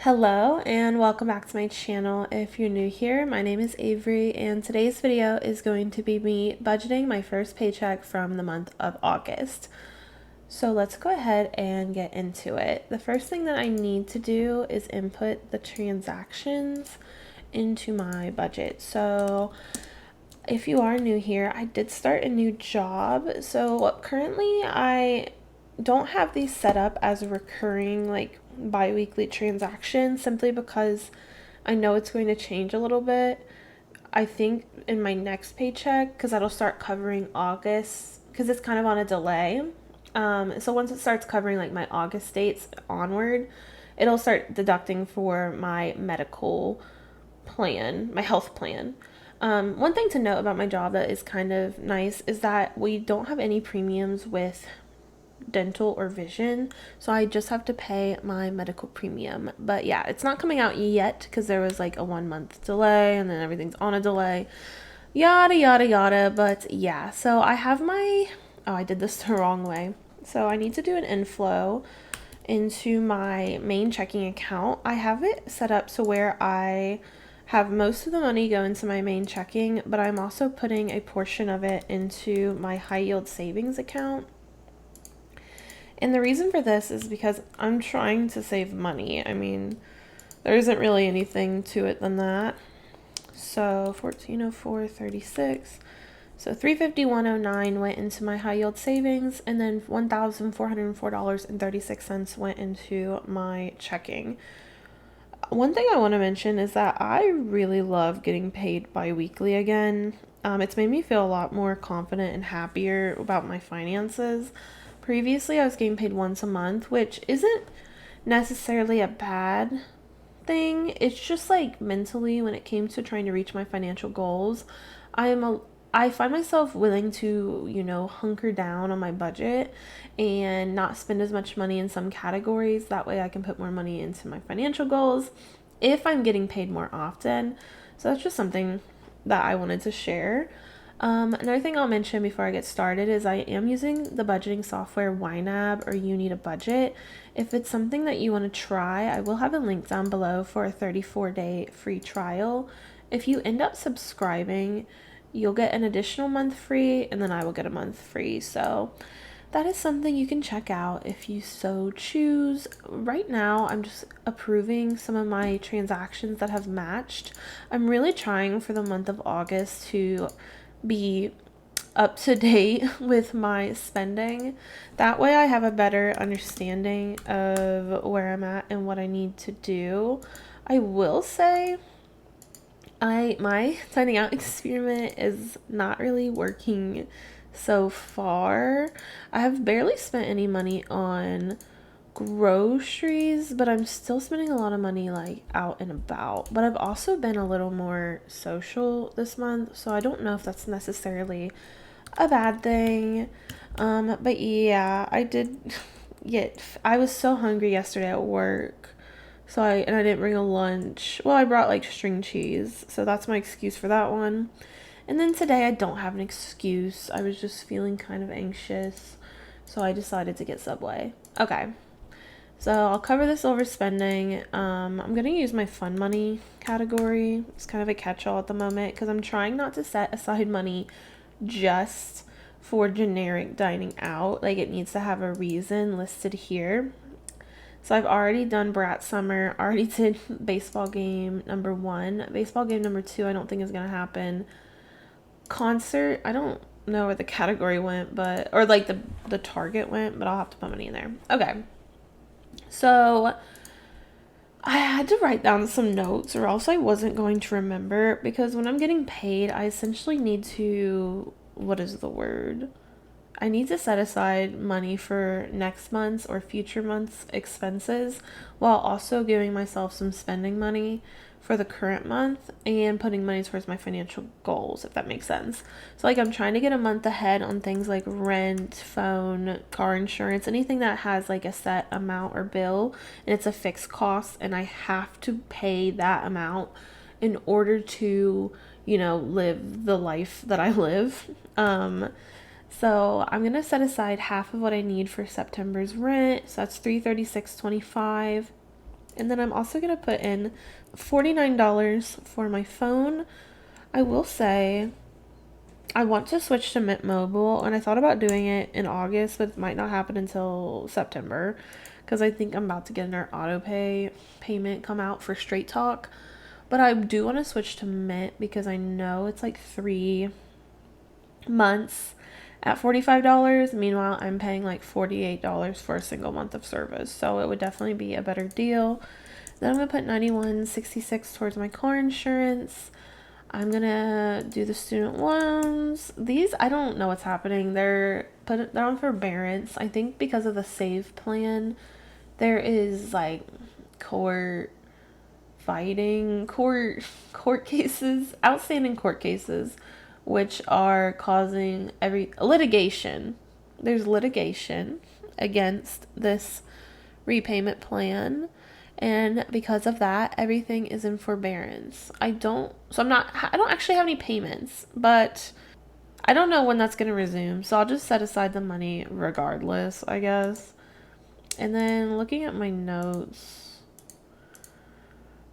Hello and welcome back to my channel. If you're new here, my name is Avery and today's video is going to be me budgeting my first paycheck from the month of August. So let's go ahead and get into it. The first thing that I need to do is input the transactions into my budget. So if you are new here, I did start a new job. So currently I don't have these set up as a recurring bi-weekly transaction simply because I know it's going to change a little bit. I think in my next paycheck, because that'll start covering August, because it's kind of on a delay. So once it starts covering like my August dates onward, it'll start deducting for my medical plan, my health plan. One thing to note about my job that is kind of nice is that we don't have any premiums with dental or vision, so I just have to pay my medical premium. But yeah, it's not coming out yet because there was like a 1 month delay and then everything's on a delay, yada yada yada. But yeah, so I have my I did this the wrong way. So I need to do an inflow into my main checking account. I have it set up so where I have most of the money go into my main checking, but I'm also putting a portion of it into my high yield savings account. And the reason for this is because I'm trying to save money. I mean, there isn't really anything to it than that. So 1404.36. So $351.09 went into my high yield savings, and then $1,404.36 went into my checking. One thing I want to mention is that I really love getting paid bi-weekly again. It's made me feel a lot more confident and happier about my finances. Previously, I was getting paid once a month, which isn't necessarily a bad thing. It's just like mentally, when it came to trying to reach my financial goals, I find myself willing to, hunker down on my budget and not spend as much money in some categories. That way I can put more money into my financial goals if I'm getting paid more often. So that's just something that I wanted to share. Another thing I'll mention before I get started is I am using the budgeting software YNAB, or You Need a Budget. If it's something that you want to try, I will have a link down below for a 34-day free trial. If you end up subscribing, you'll get an additional month free, and then I will get a month free. So that is something you can check out if you so choose. Right now, I'm just approving some of my transactions that have matched. I'm really trying for the month of August to be up to date with my spending. That way I have a better understanding of where I'm at and what I need to do. I will say my signing out experiment is not really working so far. I have barely spent any money on groceries, but I'm still spending a lot of money like out and about. But I've also been a little more social this month, so I don't know if that's necessarily a bad thing. But yeah, I was so hungry yesterday at work. So I didn't bring a lunch. Well, I brought like string cheese, so that's my excuse for that one. And then today I don't have an excuse. I was just feeling kind of anxious, so I decided to get Subway. Okay. So I'll cover this overspending. I'm going to use my fun money category. It's kind of a catch-all at the moment because I'm trying not to set aside money just for generic dining out. Like, it needs to have a reason listed here. So I've already done Brat Summer, already did baseball game number 1. Baseball game number 2 I don't think is going to happen. Concert, I don't know where the category went, or like the target went, but I'll have to put money in there. Okay. So I had to write down some notes or else I wasn't going to remember, because when I'm getting paid, I essentially need to, what is the word? I need to set aside money for next month's or future month's expenses while also giving myself some spending money for the current month and putting money towards my financial goals, if that makes sense. So like, I'm trying to get a month ahead on things like rent, phone, car insurance, anything that has like a set amount or bill and it's a fixed cost and I have to pay that amount in order to, live the life that I live. So I'm going to set aside half of what I need for September's rent. So that's $336.25. And then I'm also going to put in $49 for my phone. I will say I want to switch to Mint Mobile, and I thought about doing it in August, but it might not happen until September because I think I'm about to get an auto pay payment come out for Straight Talk. But I do want to switch to Mint because I know it's like 3 months at $45. Meanwhile, I'm paying like $48 for a single month of service. So it would definitely be a better deal. Then I'm going to put $91.66 towards my car insurance. I'm going to do the student loans. These, I don't know what's happening. They're on forbearance. I think because of the save plan, there is like court cases, outstanding court cases, which are causing litigation. There's litigation against this repayment plan, and because of that, everything is in forbearance. I don't actually have any payments, but I don't know when that's going to resume, so I'll just set aside the money regardless, I guess. And then looking at my notes,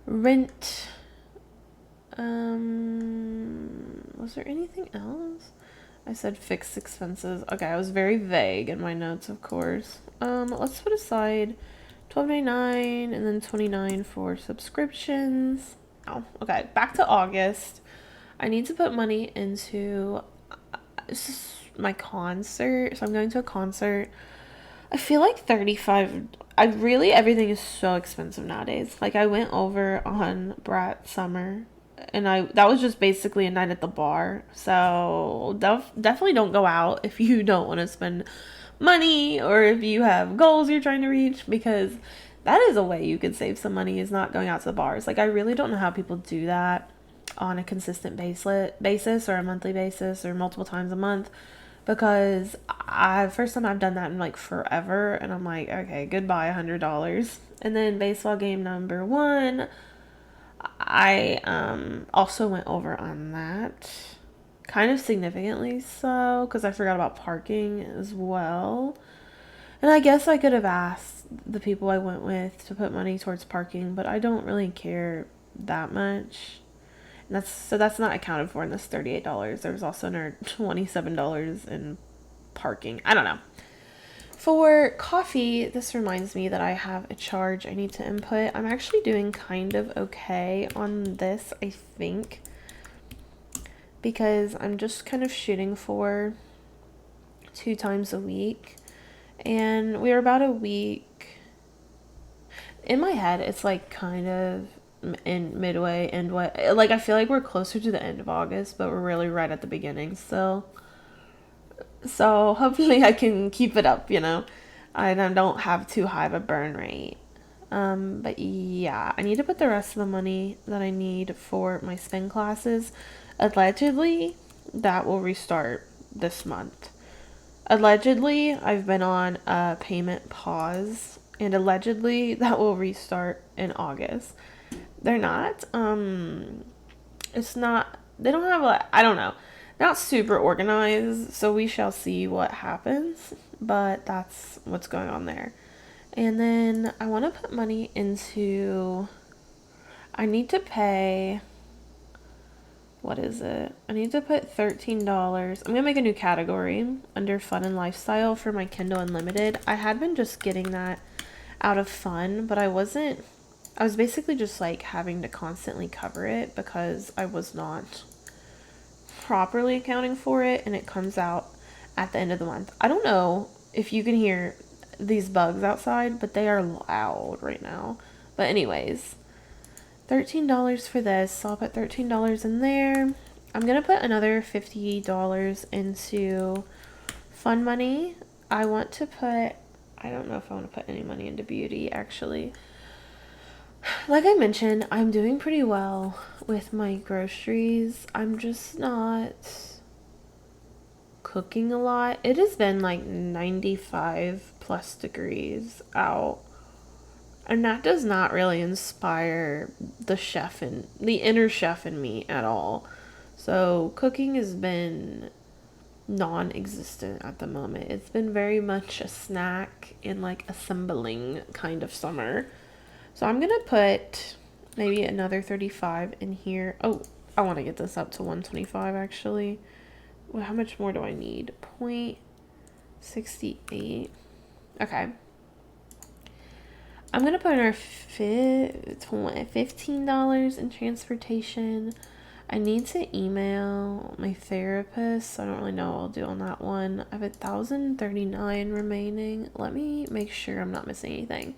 rent, was there anything else? I said fixed expenses. Okay, I was very vague in my notes, of course. Let's put aside $12.99 and then $29 for subscriptions. Oh, okay, back to August. I need to put money into my concert. So I'm going to a concert. I feel like 35. Everything is so expensive nowadays. Like I went over on Brat Summer, and that was just basically a night at the bar. So definitely don't go out if you don't want to spend money or if you have goals you're trying to reach, because that is a way you could save some money, is not going out to the bars. Like I really don't know how people do that on a consistent basis or a monthly basis or multiple times a month, because first time I've done that in like forever, and I'm like, okay, goodbye $100. And then baseball game number 1, I also went over on that, kind of significantly so, because I forgot about parking as well. And I guess I could have asked the people I went with to put money towards parking, but I don't really care that much. And that's not accounted for in this $38. There was also another $27 in parking. I don't know. For coffee, this reminds me that I have a charge I need to input. I'm actually doing kind of okay on this, I think, because I'm just kind of shooting for 2 times a week. And we are about a week. In my head, it's like kind of in midway, end way. Like I feel like we're closer to the end of August, but we're really right at the beginning still. So hopefully I can keep it up, and I don't have too high of a burn rate. But yeah, I need to put the rest of the money that I need for my spin classes. Allegedly, that will restart this month. Allegedly, I've been on a payment pause, and allegedly that will restart in August. They're not. It's not. They don't have I don't know. Not super organized, so we shall see what happens. But that's what's going on there. And then I want to put money into. I need to pay. What is it? I need to put $13. I'm going to make a new category under fun and lifestyle for my Kindle Unlimited. I had been just getting that out of fun, but I was basically just like having to constantly cover it because I was not properly accounting for it, and it comes out at the end of the month. I don't know if you can hear these bugs outside, but they are loud right now. But anyways, $13 for this, so I'll put $13 in there. I'm gonna put another $50 into fun money. I don't know if I want to put any money into beauty, actually. Like I mentioned, I'm doing pretty well with my groceries. I'm just not cooking a lot. It has been like 95 plus degrees out, and that does not really inspire the inner chef in me at all. So cooking has been non-existent at the moment. It's been very much a snack and like assembling kind of summer. So I'm going to put maybe another 35 in here. Oh, I want to get this up to 125 actually. Well, how much more do I need? 0.68. Okay. I'm going to put in our $15 in transportation. I need to email my therapist, so I don't really know what I'll do on that one. I have 1,039 remaining. Let me make sure I'm not missing anything.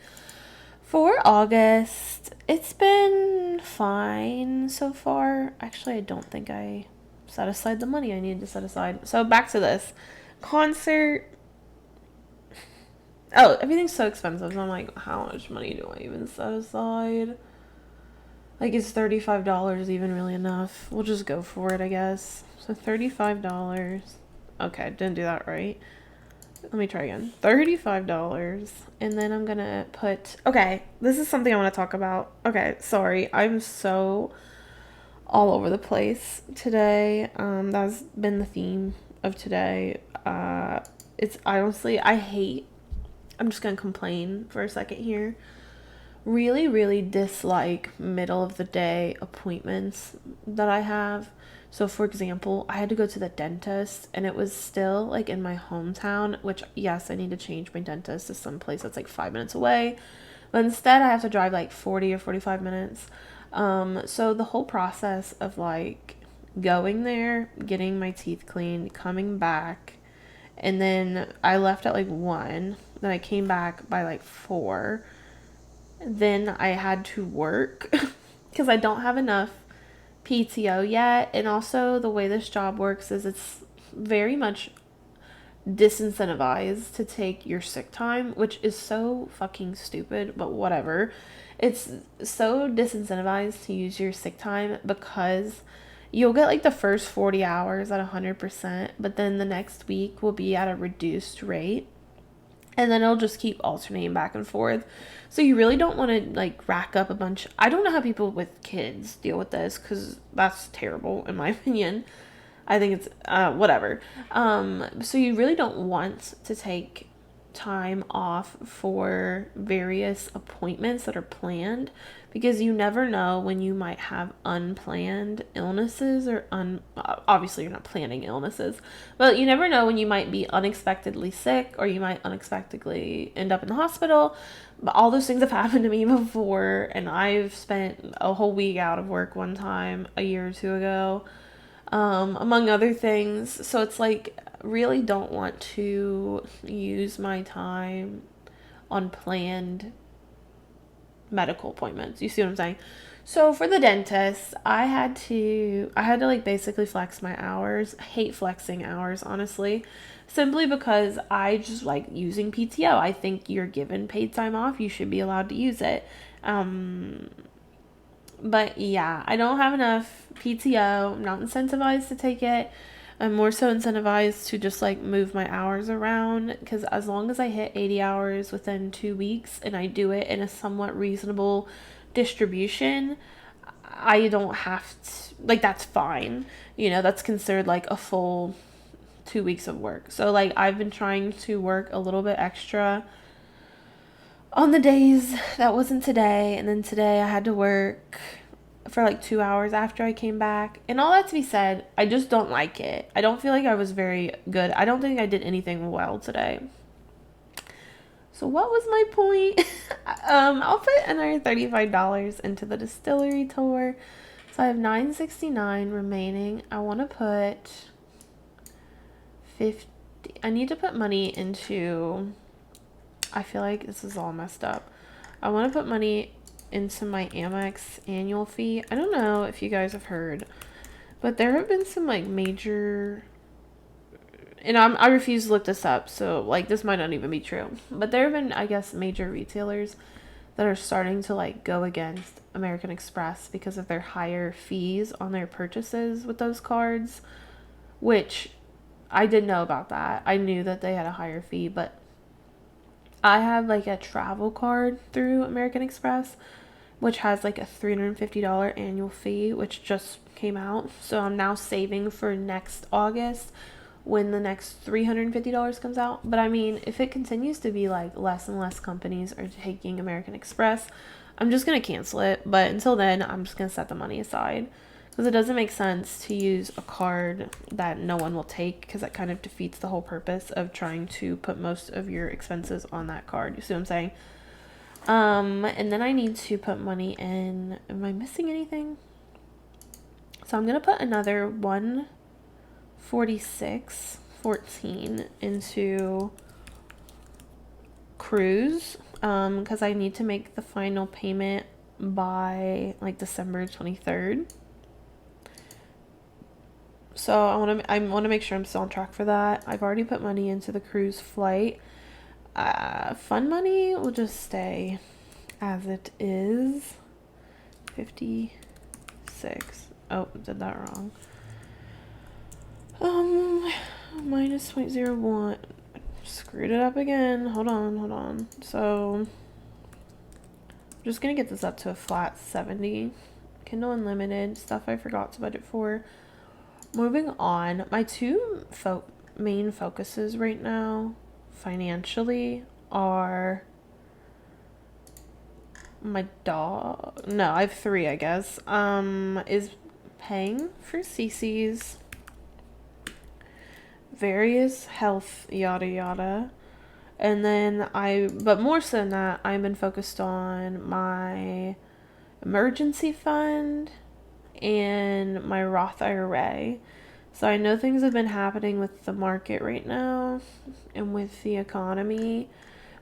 For August, it's been fine so far. Actually, I don't think I set aside the money I needed to set aside. So back to this. Concert. Oh, everything's so expensive. So I'm like, how much money do I even set aside? Like, is $35 even really enough? We'll just go for it, I guess. So $35. Okay, didn't do that right. Let me try again. $35. And then I'm gonna put... Okay, this is something I want to talk about. Okay, sorry. I'm so all over the place today. That's been the theme of today. It's honestly... I hate... I'm just gonna complain for a second here. Really, really dislike middle of the day appointments that I have. So for example, I had to go to the dentist and it was still like in my hometown, which yes, I need to change my dentist to some place that's like 5 minutes away. But instead I have to drive like 40 or 45 minutes. So the whole process of like going there, getting my teeth cleaned, coming back, and then I left at like 1, then I came back by like 4. Then I had to work because I don't have enough PTO yet. And also the way this job works is it's very much disincentivized to take your sick time, which is so fucking stupid, but whatever. It's so disincentivized to use your sick time because you'll get like the first 40 hours at 100%, but then the next week will be at a reduced rate. And then it'll just keep alternating back and forth. So you really don't want to like rack up a bunch. I don't know how people with kids deal with this because that's terrible in my opinion. I think it's whatever. So you really don't want to take time off for various appointments that are planned because you never know when you might have unplanned illnesses or obviously you're not planning illnesses, but you never know when you might be unexpectedly sick or you might unexpectedly end up in the hospital. But all those things have happened to me before, and I've spent a whole week out of work one time a year or two ago, among other things. So it's like, really don't want to use my time on planned medical appointments. You see what I'm saying? So for the dentist, I had to like basically flex my hours. I hate flexing hours, honestly, simply because I just like using PTO. I think you're given paid time off. You should be allowed to use it. But yeah, I don't have enough PTO. I'm not incentivized to take it. I'm more so incentivized to just like move my hours around because as long as I hit 80 hours within 2 weeks and I do it in a somewhat reasonable distribution, I don't have to, like, that's fine. You know, that's considered like a full 2 weeks of work. So like I've been trying to work a little bit extra on the days that wasn't today, and then today I had to work for like 2 hours after I came back. And all that to be said, I just don't like it. I don't feel like I was very good. I don't think I did anything well today. So what was my point? I'll put another $35 into the distillery tour. So I have $969 remaining. I want to put 50. I need to put money into... I feel like this is all messed up. I want to put money into my Amex annual fee. I don't know if you guys have heard, but there have been some like major, and I refuse to look this up, so like this might not even be true, but there have been, I guess, major retailers that are starting to like go against American Express because of their higher fees on their purchases with those cards, which I didn't know about that. I knew that they had a higher fee, but I have like a travel card through American Express, which has like a $350 annual fee, which just came out. So I'm now saving for next August when the next $350 comes out. But I mean, if it continues to be like less and less companies are taking American Express, I'm just going to cancel it. But until then, I'm just going to set the money aside. Because it doesn't make sense to use a card that no one will take, because that kind of defeats the whole purpose of trying to put most of your expenses on that card. You see what I'm saying? And then I need to put money in. Am I missing anything? So I'm going to put another 146.14 into cruise, because I need to make the final payment by like December 23rd. So I want to make sure I'm still on track for that. I've already put money into the cruise flight. Fun money will just stay as it is. 56. Oh, did that wrong. Minus 0.01. Screwed it up again. Hold on. So I'm just gonna get this up to a flat 70. Kindle Unlimited, stuff I forgot to budget for. Moving on, my two main focuses right now financially are my dog. No, I have three, I guess. Is paying for CC's, various health, yada yada. And then but more so than that, I've been focused on my emergency fund and my Roth IRA. So I know things have been happening with the market right now and with the economy,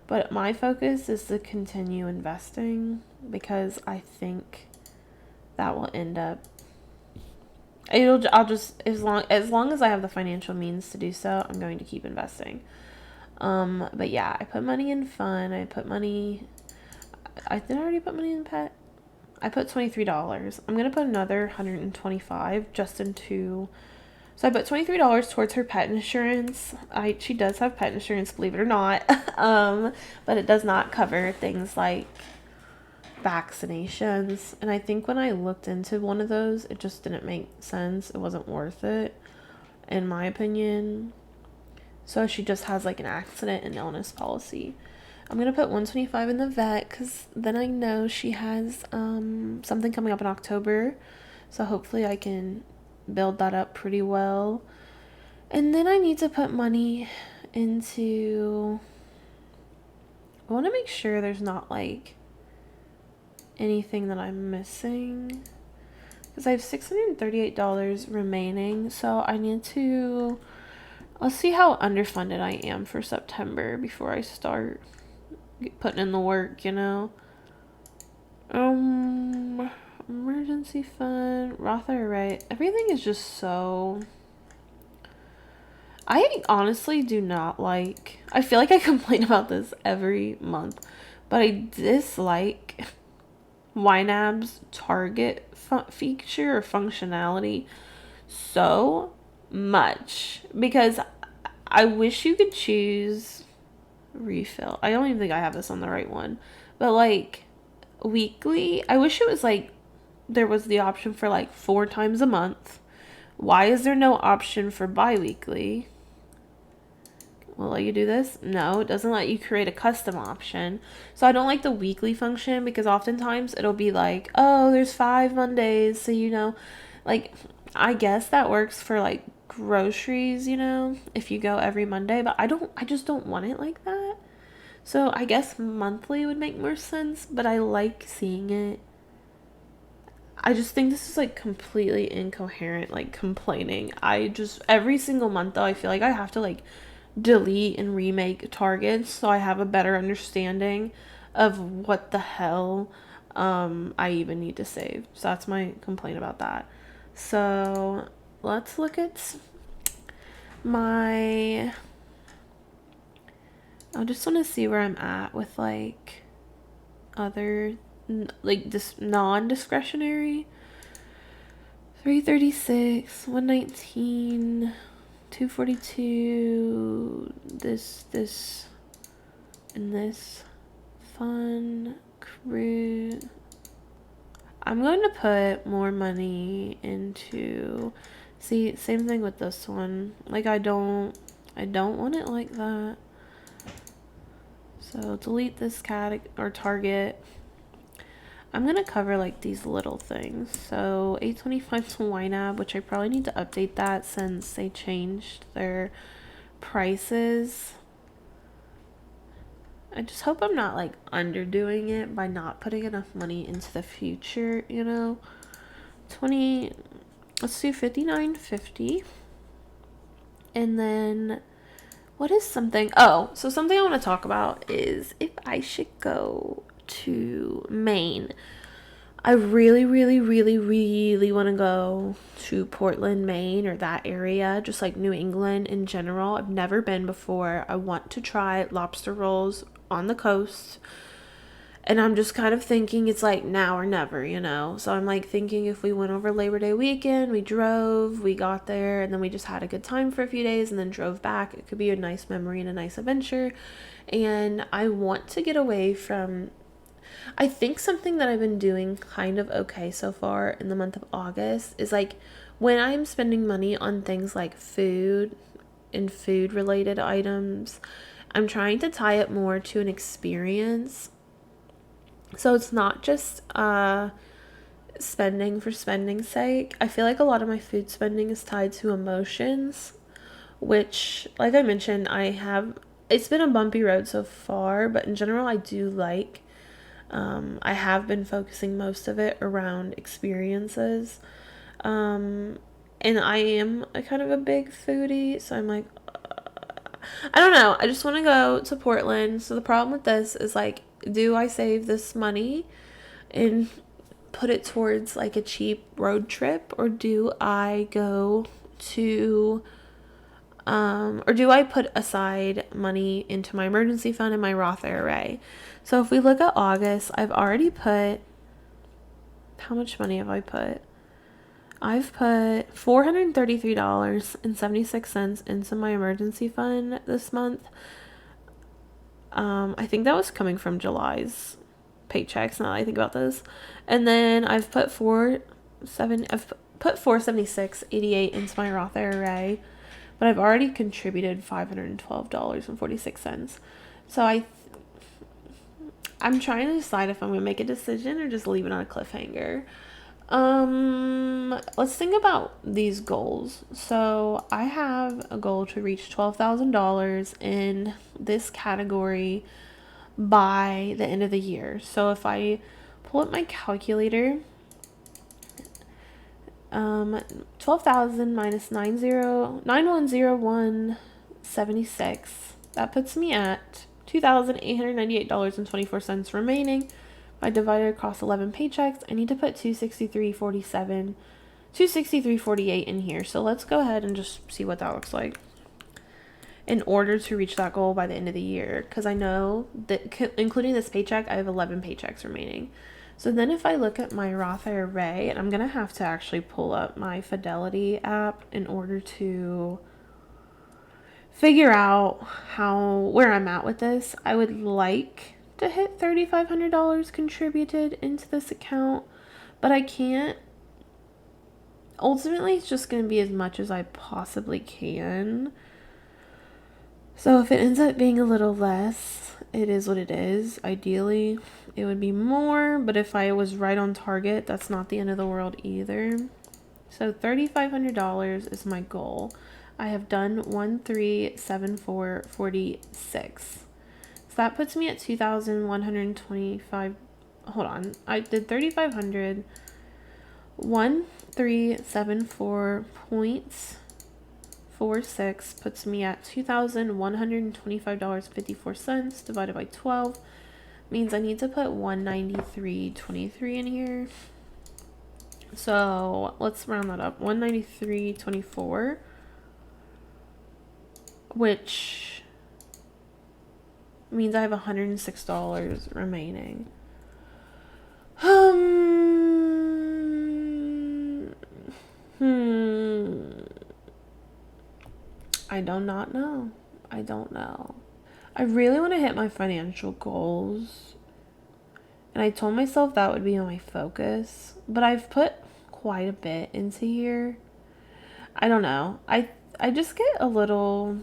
but my focus is to continue investing, because I think that will end up, I'll just, as long as I have the financial means to do so, I'm going to keep investing. But yeah, I put money in fun. Did I already put money in pet? I put $23. I'm going to put another $125 just into, so I put $23 towards her pet insurance. She does have pet insurance, believe it or not. But it does not cover things like vaccinations. And I think when I looked into one of those, it just didn't make sense. It wasn't worth it, in my opinion. So she just has like an accident and illness policy. I'm going to put $125 in the vet, because then I know she has something coming up in October. So hopefully I can build that up pretty well. And then I need to put money into, I want to make sure there's not like anything that I'm missing, because I have $638 remaining. So I need to, let's see how underfunded I am for September before I start putting in the work, you know. Emergency fund, Roth IRA, everything is just so, I honestly do not like, I feel like I complain about this every month, but I dislike YNAB's target feature or functionality so much, because I wish you could choose refill. I don't even think I have this on the right one, but like weekly, I wish it was like there was the option for like 4 times a month. Why is there no option for bi-weekly? Will it let you do this? No, it doesn't let you create a custom option. So I don't like the weekly function, because oftentimes it'll be like, oh, there's 5 Mondays, so you know, like, I guess that works for like groceries, you know, if you go every Monday, but I just don't want it like that. So I guess monthly would make more sense, but I like seeing it. I just think this is like completely incoherent, like complaining. Every single month though, I feel like I have to like delete and remake targets so I have a better understanding of what the hell I even need to save. So that's my complaint about that. So let's look at I just want to see where I'm at with like other, like this non-discretionary. 336, 119, 242, this and this. Fun, crew. I'm going to put more money into, see, same thing with this one. Like I don't want it like that. So delete this target. I'm going to cover like these little things. So 825 to YNAB, which I probably need to update that since they changed their prices. I just hope I'm not like underdoing it by not putting enough money into the future, you know. 20, let's do 59.50. And then what is something? Oh, so something I want to talk about is if I should go to Maine. I really, really, really, really want to go to Portland, Maine, or that area, just like New England in general. I've never been before. I want to try lobster rolls on the coast. And I'm just kind of thinking it's like now or never, you know? So I'm like thinking if we went over Labor Day weekend, we drove, we got there, and then we just had a good time for a few days and then drove back. It could be a nice memory and a nice adventure. And I want to get away from, I think something that I've been doing kind of okay so far in the month of August is like when I'm spending money on things like food and food related items, I'm trying to tie it more to an experience. So it's not just spending for spending's sake. I feel like a lot of my food spending is tied to emotions, which, like I mentioned, it's been a bumpy road so far, but in general, I do like. I have been focusing most of it around experiences. And I am a kind of a big foodie, so I'm like, I don't know. I just want to go to Portland. So the problem with this is like, do I save this money and put it towards like a cheap road trip, or do I go to or do I put aside money into my emergency fund and my Roth IRA? So if we look at August, I've already put, how much money have I put? I've put $433.76 into my emergency fund this month. I think that was coming from July's paychecks, now that I think about this. And then I've put I've put $476.88 into my Roth IRA, but I've already contributed $512.46. So I'm trying to decide if I'm gonna make a decision or just leave it on a cliffhanger. Let's think about these goals. So I have a goal to reach $12,000 in this category by the end of the year. So if I pull up my calculator, 12,000 minus 9101.76, that puts me at $2,898.24 remaining. If I divide it across 11 paychecks, I need to put $263.48 in here. So let's go ahead and just see what that looks like in order to reach that goal by the end of the year, because I know that including this paycheck, I have 11 paychecks remaining. So then if I look at my Roth IRA, and I'm going to have to actually pull up my Fidelity app in order to figure out where I'm at with this. I would like to hit $3,500 contributed into this account, but I can't. Ultimately, it's just going to be as much as I possibly can. So if it ends up being a little less, it is what it is. Ideally, it would be more, but if I was right on target, that's not the end of the world either. So $3,500 is my goal. I have done 137446. So that puts me at 2,125. Hold on. I did 3,500. 1374.46 puts me at $2,125.54 divided by 12. Means I need to put 193.23 in here. So let's round that up. 193.24, which means I have $106 remaining. I do not know. I don't know. I really want to hit my financial goals, and I told myself that would be my focus, but I've put quite a bit into here. I don't know. I just get a little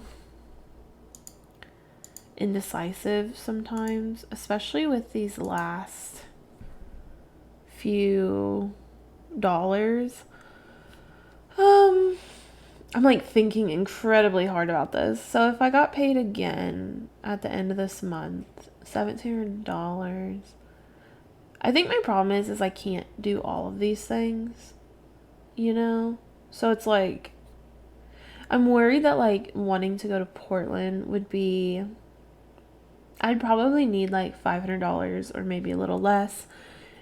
indecisive sometimes, especially with these last few dollars. I'm like thinking incredibly hard about this. So if I got paid again at the end of this month, $1,700. I think my problem is I can't do all of these things, you know? So it's like, I'm worried that like wanting to go to Portland would be, I'd probably need like $500 or maybe a little less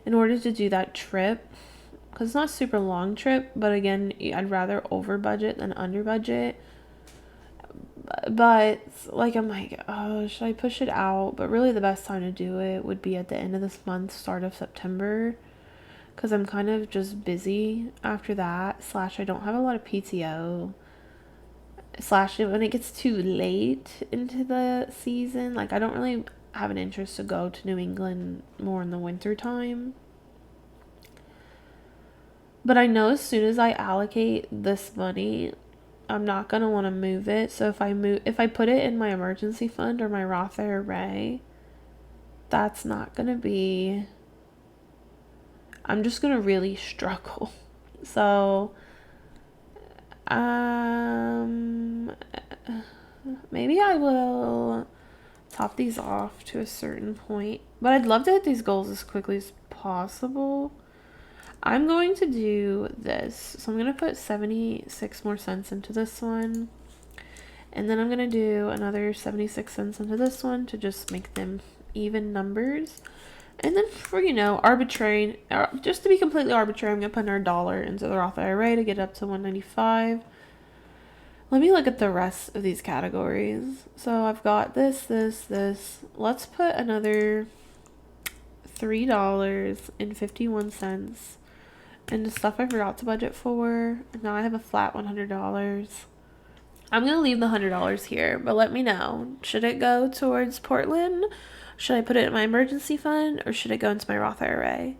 in order to do that trip. Because it's not a super long trip, but again, I'd rather over budget than under budget. But like, I'm like, oh, should I push it out? But really the best time to do it would be at the end of this month, start of September, because I'm kind of just busy after that, / I don't have a lot of PTO, / when it gets too late into the season, like I don't really have an interest to go to New England more in the winter time. But I know as soon as I allocate this money, I'm not going to want to move it. So if I put it in my emergency fund or my Roth IRA, that's not going to be, I'm just going to really struggle. So, maybe I will top these off to a certain point, but I'd love to hit these goals as quickly as possible. I'm going to do this. So I'm going to put 76 more cents into this one. And then I'm going to do another 76 cents into this one to just make them even numbers. And then for, arbitrary, just to be completely arbitrary, I'm going to put another dollar into the Roth IRA to get up to 195. Let me look at the rest of these categories. So I've got this. Let's put another $3.51 into stuff I forgot to budget for. Now I have a flat $100. I'm going to leave the $100 here, but let me know. Should it go towards Portland? Should I put it in my emergency fund? Or should it go into my Roth IRA?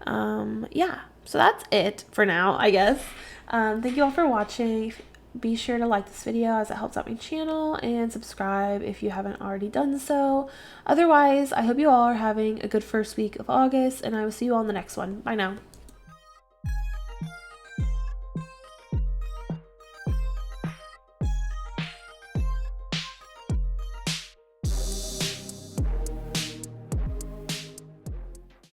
Yeah, so that's it for now, I guess. Thank you all for watching. Be sure to like this video as it helps out my channel, and subscribe if you haven't already done so. Otherwise, I hope you all are having a good first week of August, and I will see you all in the next one. Bye now.